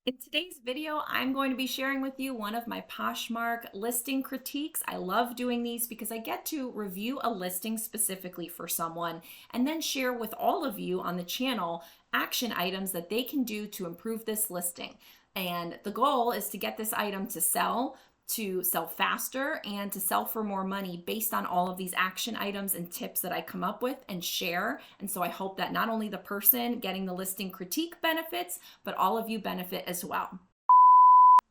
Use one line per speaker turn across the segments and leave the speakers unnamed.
In today's video, I'm going to be sharing with you one of my Poshmark listing critiques. I love doing these because I get to review a listing specifically for someone and then share with all of you on the channel action items that they can do to improve this listing. And the goal is to get this item to sell faster, and to sell for more money based on all of these action items and tips that I come up with and share. And so I hope that not only the person getting the listing critique benefits, but all of you benefit as well.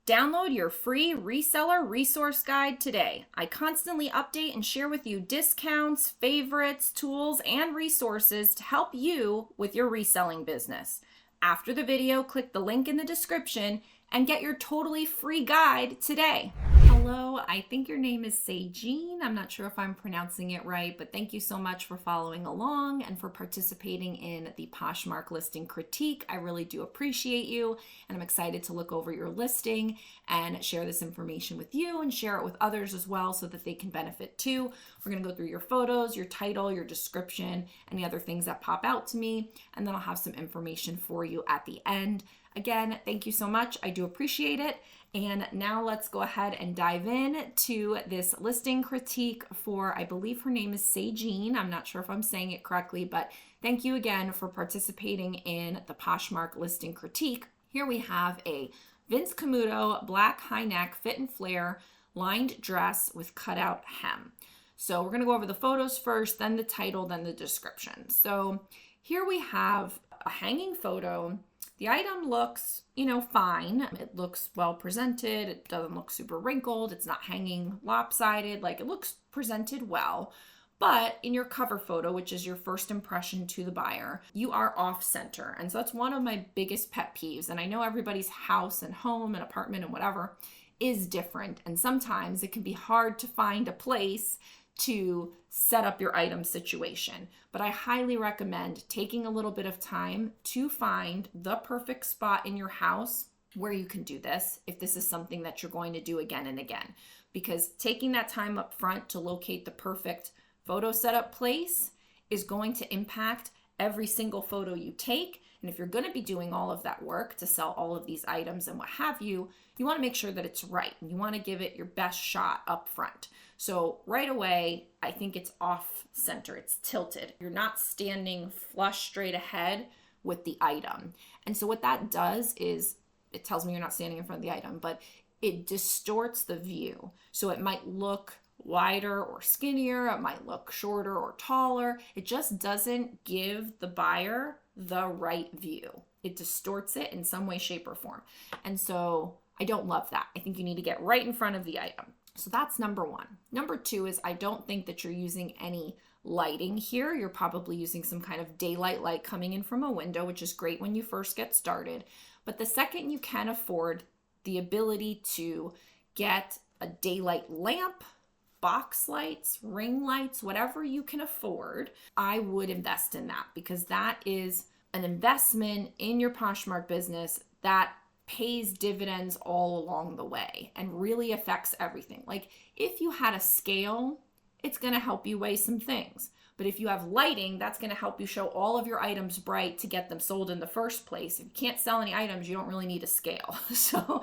Download your free reseller resource guide today. I constantly update and share with you discounts, favorites, tools, and resources to help you with your reselling business. After the video, click the link in the description and get your totally free guide today. Hello, I think your name is Sajine. I'm not sure if I'm pronouncing it right, but thank you so much for following along and for participating in the Poshmark listing critique. I really do appreciate you, and I'm excited to look over your listing and share this information with you and share it with others as well so that they can benefit too. We're gonna go through your photos, your title, your description, any other things that pop out to me, and then I'll have some information for you at the end. Again, thank you so much. I do appreciate it. And now let's go ahead and dive in to this listing critique for, I believe her name is Sajine. I'm not sure if I'm saying it correctly, but thank you again for participating in the Poshmark listing critique. Here we have a Vince Camuto black high neck fit and flare lined dress with cutout hem. So we're going to go over the photos first, then the title, then the description. So here we have a hanging photo. The item looks, fine. It looks well presented. It doesn't look super wrinkled. It's not hanging lopsided. Like, it looks presented well. But in your cover photo, which is your first impression to the buyer, you are off center. And so that's one of my biggest pet peeves. And I know everybody's house and home and apartment and whatever is different. And sometimes it can be hard to find a place to set up your item situation. But I highly recommend taking a little bit of time to find the perfect spot in your house where you can do this, if this is something that you're going to do again and again. Because taking that time up front to locate the perfect photo setup place is going to impact every single photo you take. And if you're going to be doing all of that work to sell all of these items and what have you, you want to make sure that it's right. And you want to give it your best shot up front. So right away, I think it's off center. It's tilted. You're not standing flush straight ahead with the item. And so what that does is it tells me you're not standing in front of the item, but it distorts the view. So it might look wider or skinnier. It might look shorter or taller. It just doesn't give the buyer the right view. It distorts it in some way, shape, or form. And so I don't love that. I think you need to get right in front of the item. So that's number one. Number two is I don't think that you're using any lighting here. You're probably using some kind of daylight light coming in from a window, which is great when you first get started. But the second you can afford the ability to get a daylight lamp, box lights, ring lights, whatever you can afford, I would invest in that, because that is an investment in your Poshmark business that pays dividends all along the way and really affects everything. Like, if you had a scale, it's going to help you weigh some things. But if you have lighting, that's going to help you show all of your items bright to get them sold in the first place. If you can't sell any items, you don't really need a scale. So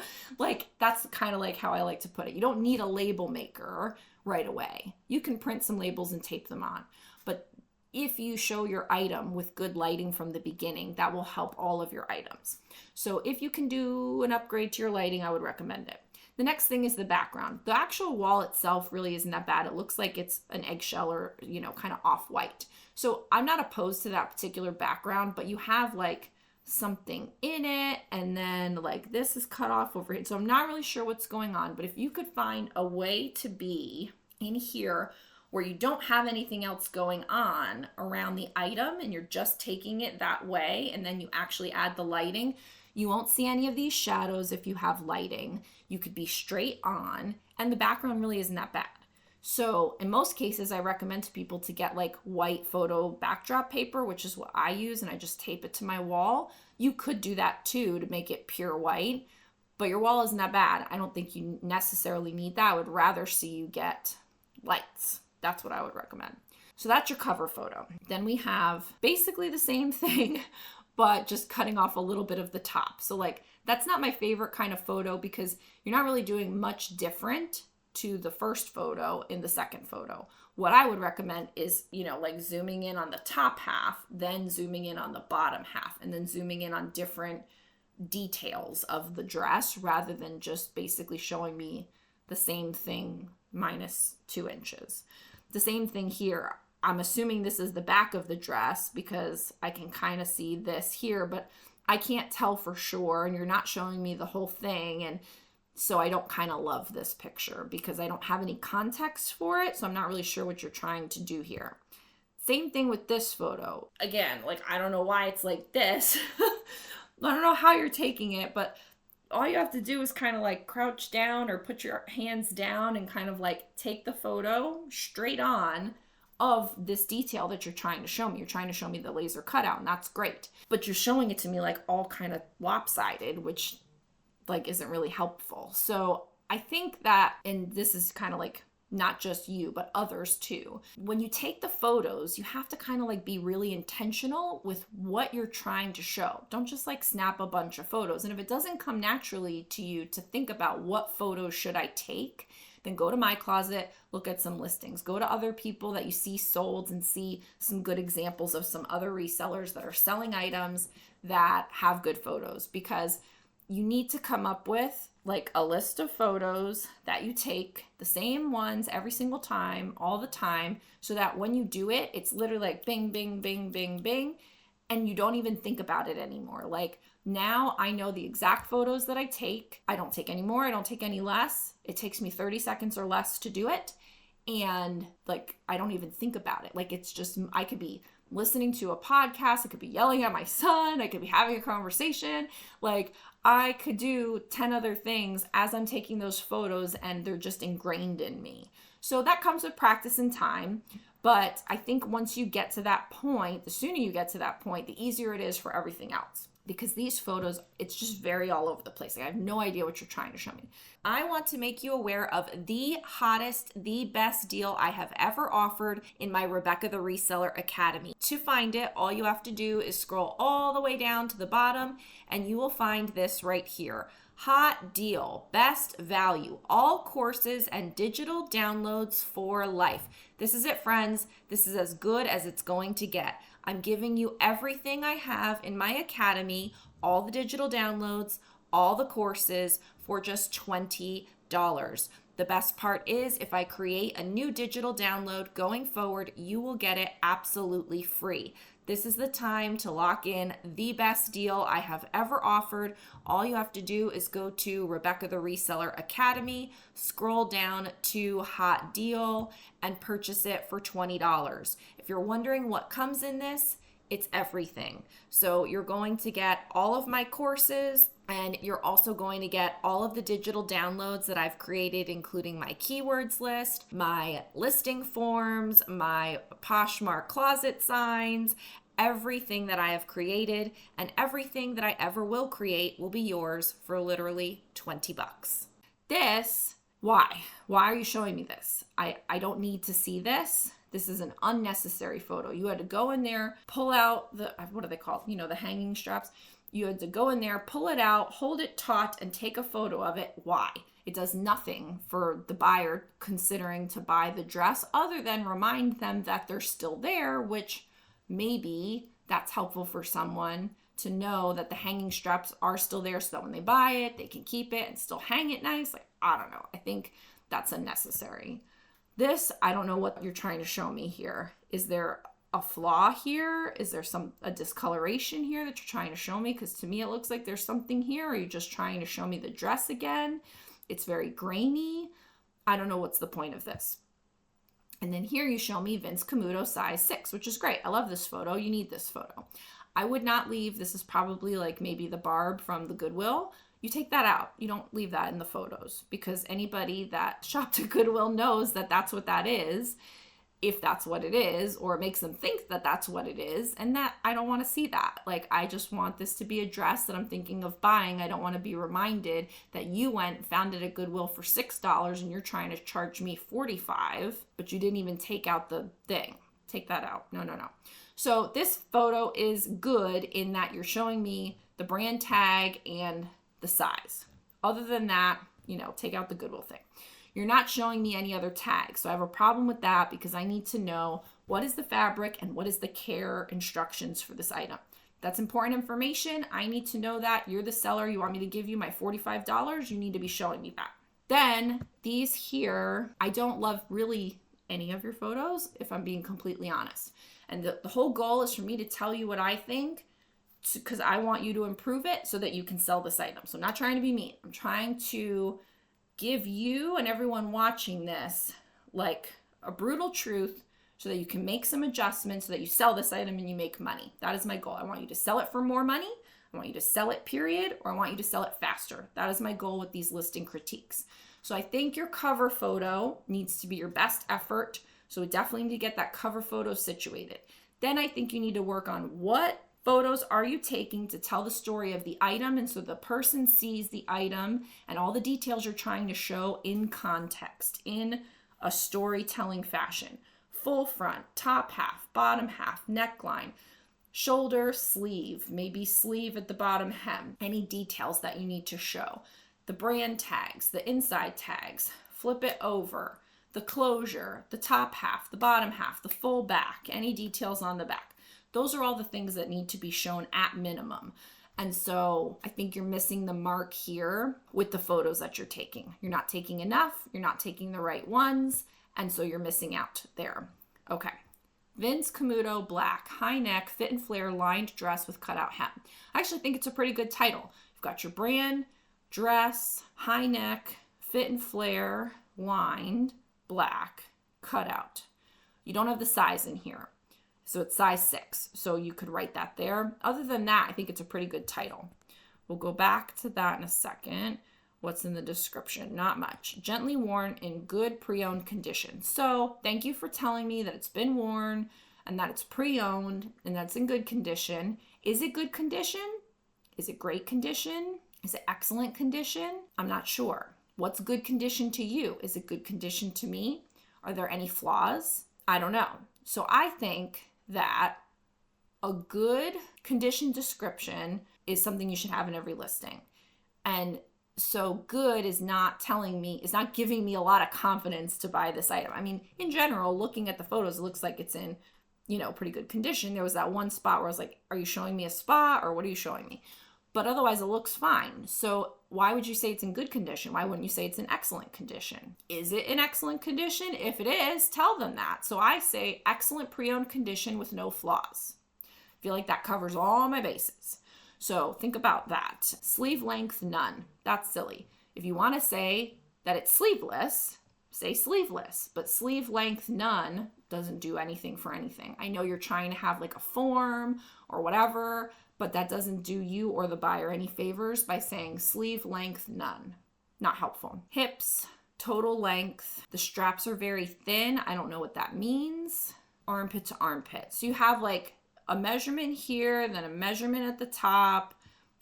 that's kind of like how I like to put it. You don't need a label maker right away. You can print some labels and tape them on. But if you show your item with good lighting from the beginning, that will help all of your items. So if you can do an upgrade to your lighting, I would recommend it. The next thing is the background. The actual wall itself really isn't that bad. It looks like it's an eggshell or, kind of off-white. So I'm not opposed to that particular background, but you have like something in it, and then like this is cut off over here. So I'm not really sure what's going on, but if you could find a way to be in here where you don't have anything else going on around the item and you're just taking it that way, and then you actually add the lighting, you won't see any of these shadows if you have lighting. You could be straight on, and the background really isn't that bad. So in most cases, I recommend to people to get like white photo backdrop paper, which is what I use, and I just tape it to my wall. You could do that too to make it pure white, but your wall isn't that bad. I don't think you necessarily need that. I would rather see you get lights. That's what I would recommend. So that's your cover photo. Then we have basically the same thing, but just cutting off a little bit of the top. So like, that's not my favorite kind of photo because you're not really doing much different to the first photo in the second photo. What I would recommend is, like zooming in on the top half, then zooming in on the bottom half, and then zooming in on different details of the dress rather than just basically showing me the same thing minus 2 inches. The same thing here. I'm assuming this is the back of the dress because I can kind of see this here, but I can't tell for sure, and you're not showing me the whole thing. And so I don't kind of love this picture because I don't have any context for it. So I'm not really sure what you're trying to do here. Same thing with this photo. Again, like, I don't know why it's like this. I don't know how you're taking it, but all you have to do is kind of like crouch down or put your hands down and kind of like take the photo straight on of this detail that you're trying to show me. You're trying to show me the laser cutout, and that's great. But you're showing it to me like all kind of lopsided, which like isn't really helpful. So I think that, and this is kind of like not just you, but others too. When you take the photos, you have to kind of like be really intentional with what you're trying to show. Don't just like snap a bunch of photos. And if it doesn't come naturally to you to think about what photos should I take, then go to my closet, look at some listings, go to other people that you see sold and see some good examples of some other resellers that are selling items that have good photos, because you need to come up with like a list of photos that you take, the same ones every single time, all the time, so that when you do it, it's literally like bing, bing, bing, bing, bing, and you don't even think about it anymore. Like, now I know the exact photos that I take. I don't take any more, I don't take any less. It takes me 30 seconds or less to do it. And like, I don't even think about it. Like, it's just, I could be listening to a podcast, I could be yelling at my son, I could be having a conversation. Like, I could do 10 other things as I'm taking those photos, and they're just ingrained in me. So that comes with practice and time. But I think once you get to that point, the sooner you get to that point, the easier it is for everything else. Because these photos, it's just very all over the place. Like, I have no idea what you're trying to show me. I want to make you aware of the hottest, the best deal I have ever offered in my Rebecca the Reseller Academy. To find it, all you have to do is scroll all the way down to the bottom, and you will find this right here. Hot deal, best value, all courses and digital downloads for life. This is it, friends. This is as good as it's going to get. I'm giving you everything I have in my academy, all the digital downloads, all the courses for just $20. The best part is, if I create a new digital download going forward, you will get it absolutely free. This is the time to lock in the best deal I have ever offered. All you have to do is go to Rebecca the Reseller Academy, scroll down to Hot Deal, and purchase it for $20. If you're wondering what comes in this, it's everything. So you're going to get all of my courses, and you're also going to get all of the digital downloads that I've created, including my keywords list, my listing forms, my Poshmark closet signs. Everything that I have created and everything that I ever will create will be yours for literally $20. This, why? Why are you showing me this? I don't need to see this. This is an unnecessary photo. You had to go in there, pull out the, what are they called? You know, the hanging straps. You had to go in there, pull it out, hold it taut, and take a photo of it. Why? It does nothing for the buyer considering to buy the dress other than remind them that they're still there, which maybe that's helpful for someone to know that the hanging straps are still there so that when they buy it, they can keep it and still hang it nice. Like, I don't know. I think that's unnecessary. This, I don't know what you're trying to show me here. Is there a flaw here? Is there a discoloration here that you're trying to show me? Because to me, it looks like there's something here. Are you just trying to show me the dress again? It's very grainy. I don't know what's the point of this. And then here you show me Vince Camuto size 6, which is great. I love this photo. You need this photo. I would not leave, this is probably like maybe the Barb from the Goodwill. You take that out. You don't leave that in the photos, because anybody that shopped at Goodwill knows that that's what that is, if that's what it is, or it makes them think that that's what it is. And that, I don't want to see that. Like, I just want this to be a dress that I'm thinking of buying. I don't want to be reminded that you went and found it at Goodwill for $6 and you're trying to charge me $45, but you didn't even take out the thing. take that out. No. So this photo is good in that you're showing me the brand tag and the size. Other than that, take out the Goodwill thing. You're not showing me any other tags. So I have a problem with that because I need to know what is the fabric and what is the care instructions for this item. That's important information. I need to know that. You're the seller. You want me to give you my $45. You need to be showing me that. Then these here, I don't love really any of your photos, if I'm being completely honest. And the whole goal is for me to tell you what I think because I want you to improve it so that you can sell this item. So I'm not trying to be mean. I'm trying to give you and everyone watching this like a brutal truth so that you can make some adjustments so that you sell this item and you make money. That is my goal. I want you to sell it for more money. I want you to sell it, period, or I want you to sell it faster. That is my goal with these listing critiques. So I think your cover photo needs to be your best effort. So we definitely need to get that cover photo situated. Then I think you need to work on what photos are you taking to tell the story of the item, and so the person sees the item and all the details you're trying to show in context, in a storytelling fashion. Full front, top half, bottom half, neckline, shoulder, sleeve, maybe sleeve at the bottom hem, any details that you need to show. The brand tags, the inside tags, flip it over, the closure, the top half, the bottom half, the full back, any details on the back. Those are all the things that need to be shown at minimum. And so I think you're missing the mark here with the photos that you're taking. You're not taking enough, you're not taking the right ones, and so you're missing out there. Okay. Vince Camuto black, high neck, fit and flare, lined dress with cutout hem. I actually think it's a pretty good title. You've got your brand, dress, high neck, fit and flare, lined, black, cutout. You don't have the size in here. So it's size 6. So you could write that there. Other than that, I think it's a pretty good title. We'll go back to that in a second. What's in the description? Not much. Gently worn in good pre-owned condition. So thank you for telling me that it's been worn and that it's pre-owned and that's in good condition. Is it good condition? Is it great condition? Is it excellent condition? I'm not sure. What's good condition to you? Is it good condition to me? Are there any flaws? I don't know. So I think that a good condition description is something you should have in every listing. And so good is not telling me, it's not giving me a lot of confidence to buy this item. I mean, in general, looking at the photos, it looks like it's in, pretty good condition. There was that one spot where I was like, are you showing me a spot or what are you showing me? But otherwise it looks fine. So why would you say it's in good condition? Why wouldn't you say it's in excellent condition? Is it in excellent condition? If it is, tell them that. So I say excellent pre-owned condition with no flaws. I feel like that covers all my bases. So think about that. Sleeve length, none. That's silly. If you want to say that it's sleeveless, say sleeveless, but sleeve length, none doesn't do anything for anything. I know you're trying to have like a form or whatever, but that doesn't do you or the buyer any favors by saying sleeve length, none. Not helpful. Hips, total length. The straps are very thin. I don't know what that means. Armpit to armpit. So you have like a measurement here, then a measurement at the top.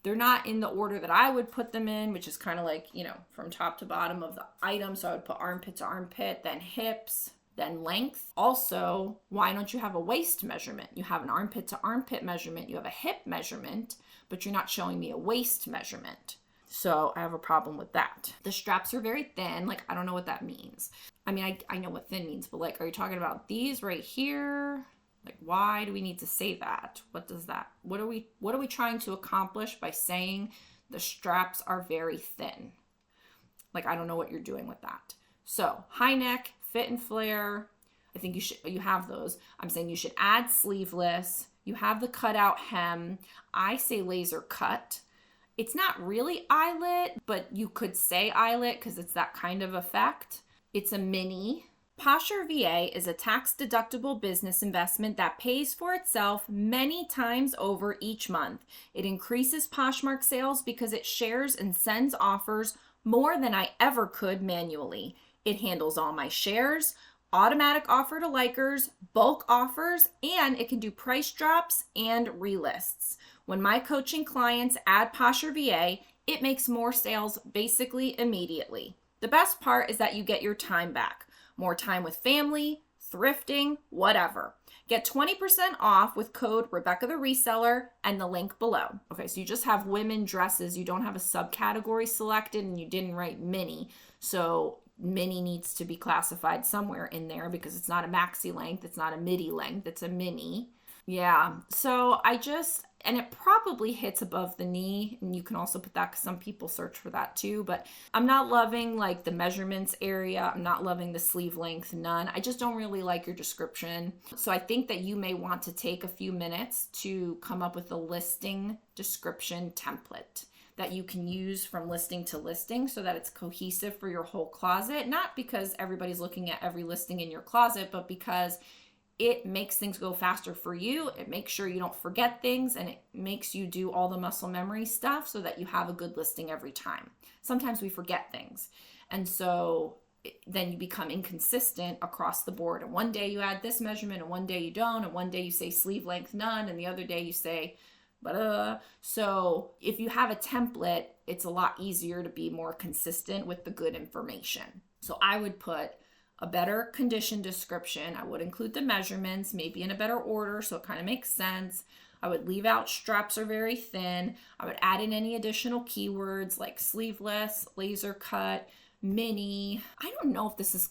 They're not in the order that I would put them in, which is kind of like, from top to bottom of the item. So I would put armpit to armpit, then hips, then length. Also, why don't you have a waist measurement? You have an armpit to armpit measurement, you have a hip measurement, but you're not showing me a waist measurement. So I have a problem with that. The straps are very thin. Like, I don't know what that means. I mean, I know what thin means, but like, are you talking about these right here? Like, why do we need to say that? What does that, what are we trying to accomplish by saying the straps are very thin? Like, I don't know what you're doing with that. So high neck, fit and flare. I think you have those. I'm saying you should add sleeveless. You have the cutout hem. I say laser cut. It's not really eyelet, but you could say eyelet because it's that kind of effect. It's a mini. Posher VA is a tax-deductible business investment that pays for itself many times over each month. It increases Poshmark sales because it shares and sends offers more than I ever could manually. It handles all my shares, automatic offer to likers, bulk offers, and it can do price drops and relists. When my coaching clients add Posher VA, it makes more sales basically immediately. The best part is that you get your time back. More time with family, thrifting, whatever. Get 20% off with code Rebecca the Reseller and the link below. Okay, so you just have women dresses. You don't have a subcategory selected and you didn't write mini. So mini needs to be classified somewhere in there because it's not a maxi length. It's not a midi length. It's a mini. Yeah, so and it probably hits above the knee, and you can also put that because some people search for that too, but I'm not loving like the measurements area. I'm not loving the sleeve length, none. I just don't really like your description. So I think that you may want to take a few minutes to come up with a listing description template that you can use from listing to listing so that it's cohesive for your whole closet, not because everybody's looking at every listing in your closet, but because it makes things go faster for you. It makes sure you don't forget things, and it makes you do all the muscle memory stuff so that you have a good listing every time. Sometimes we forget things. And so then you become inconsistent across the board. And one day you add this measurement and one day you don't. And one day you say sleeve length none. And the other day you say, So if you have a template, it's a lot easier to be more consistent with the good information. So I would put a better condition description. I would include the measurements, maybe in a better order, so it kind of makes sense. I would leave out straps are very thin. I would add in any additional keywords like sleeveless, laser cut, mini. I don't know if this is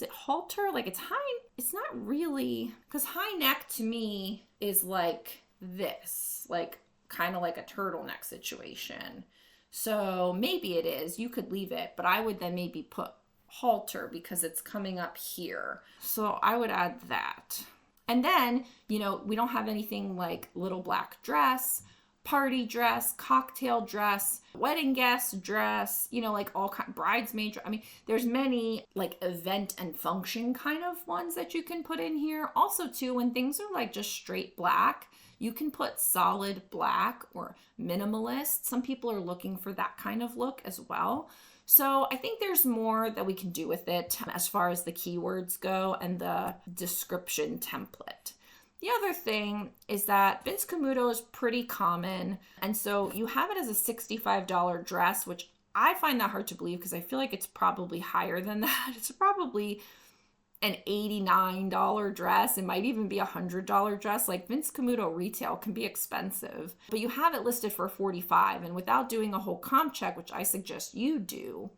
it halter? Like it's high, it's not really, because high neck to me is like this, like kind of like a turtleneck situation. So maybe it is, you could leave it, but I would then maybe put halter because it's coming up here. So I would add that. And then, we don't have anything like little black dress, party dress, cocktail dress, wedding guest dress, like all kind bridesmaid dress. I mean, there's many like event and function kind of ones that you can put in here. Also too, when things are like just straight black, you can put solid black or minimalist. Some people are looking for that kind of look as well. So I think there's more that we can do with it as far as the keywords go and the description template. The other thing is that Vince Camuto is pretty common. And so you have it as a $65 dress, which I find that hard to believe because I feel like it's probably higher than that. It's probably an $89 dress. It might even be a $100 dress. Like Vince Camuto retail can be expensive, but you have it listed for $45, and without doing a whole comp check, which I suggest you do,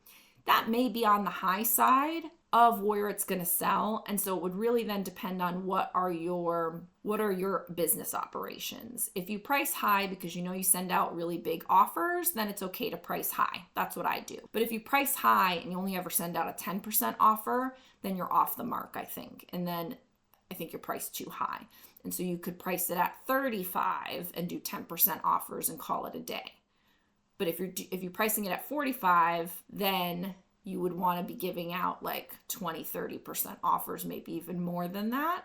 that may be on the high side of where it's going to sell. And so it would really then depend on what are your business operations. If you price high because you send out really big offers, then it's okay to price high. That's what I do. But if you price high and you only ever send out a 10% offer, then you're off the mark, I think. And then I think you're priced too high. And so you could price it at 35 and do 10% offers and call it a day. But if you're pricing it at 45, then you would want to be giving out like 20-30% offers, maybe even more than that,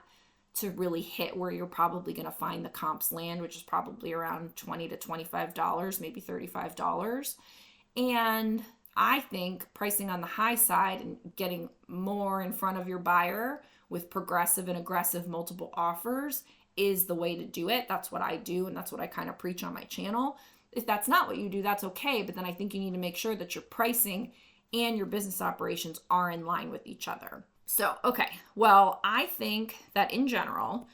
to really hit where you're probably going to find the comps land, which is probably around $20 to $25, maybe $35. And I think pricing on the high side and getting more in front of your buyer with progressive and aggressive multiple offers is the way to do it. That's what I do, and that's what I kind of preach on my channel. If that's not what you do, that's okay. But then I think you need to make sure that your pricing and your business operations are in line with each other. So, okay, well, I think that in general,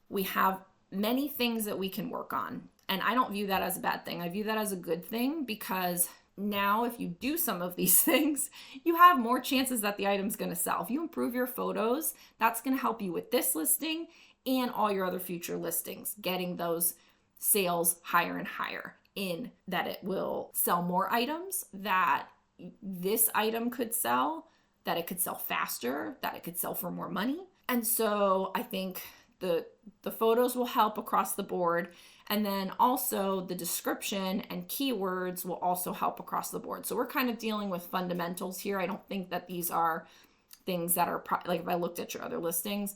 we have many things that we can work on. And I don't view that as a bad thing. I view that as a good thing because now if you do some of these things, you have more chances that the item's going to sell. If you improve your photos, that's going to help you with this listing and all your other future listings, getting those sales higher and higher, in that it will sell more items, that this item could sell, that it could sell faster, that it could sell for more money. And so I think the photos will help across the board. And then also the description and keywords will also help across the board. So we're kind of dealing with fundamentals here. I don't think that these are things that are like if I looked at your other listings,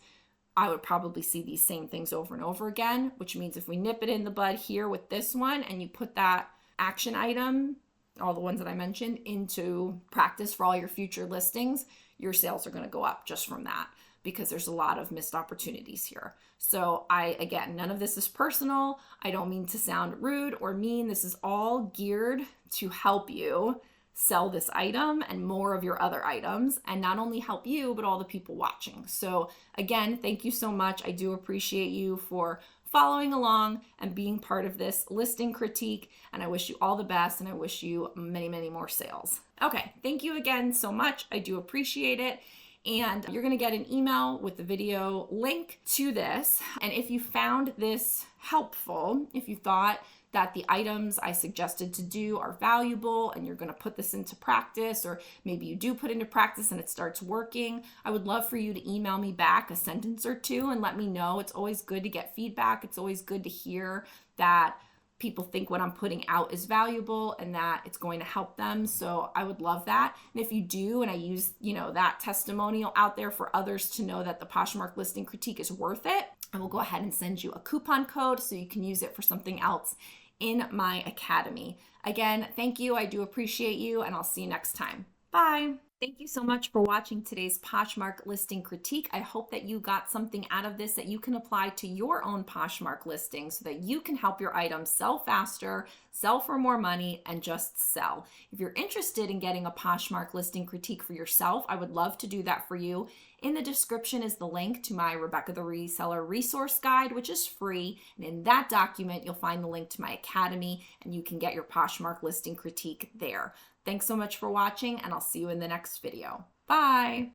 I would probably see these same things over and over again, which means if we nip it in the bud here with this one and you put that action item, all the ones that I mentioned, into practice for all your future listings, your sales are going to go up just from that, because there's a lot of missed opportunities here. So again, none of this is personal. I don't mean to sound rude or mean. This is all geared to help you sell this item and more of your other items, and not only help you, but all the people watching. So again, thank you so much. I do appreciate you for following along and being part of this listing critique. And I wish you all the best, and I wish you many, many more sales. Okay, thank you again so much. I do appreciate it. And you're going to get an email with the video link to this. And if you found this helpful, if you thought that the items I suggested to do are valuable and you're going to put this into practice, or maybe you do put into practice and it starts working, I would love for you to email me back a sentence or two and let me know. It's always good to get feedback. It's always good to hear that people think what I'm putting out is valuable and that it's going to help them. So I would love that. And if you do, and I use, that testimonial out there for others to know that the Poshmark listing critique is worth it, I will go ahead and send you a coupon code so you can use it for something else in my academy. Again, thank you. I do appreciate you, and I'll see you next time. Bye. Thank you so much for watching today's Poshmark listing critique. I hope that you got something out of this that you can apply to your own Poshmark listing so that you can help your items sell faster, sell for more money, and just sell. If you're interested in getting a Poshmark listing critique for yourself, I would love to do that for you. In the description is the link to my Rebecca the Reseller resource guide, which is free. And in that document, you'll find the link to my academy, and you can get your Poshmark listing critique there. Thanks so much for watching, and I'll see you in the next video. Bye.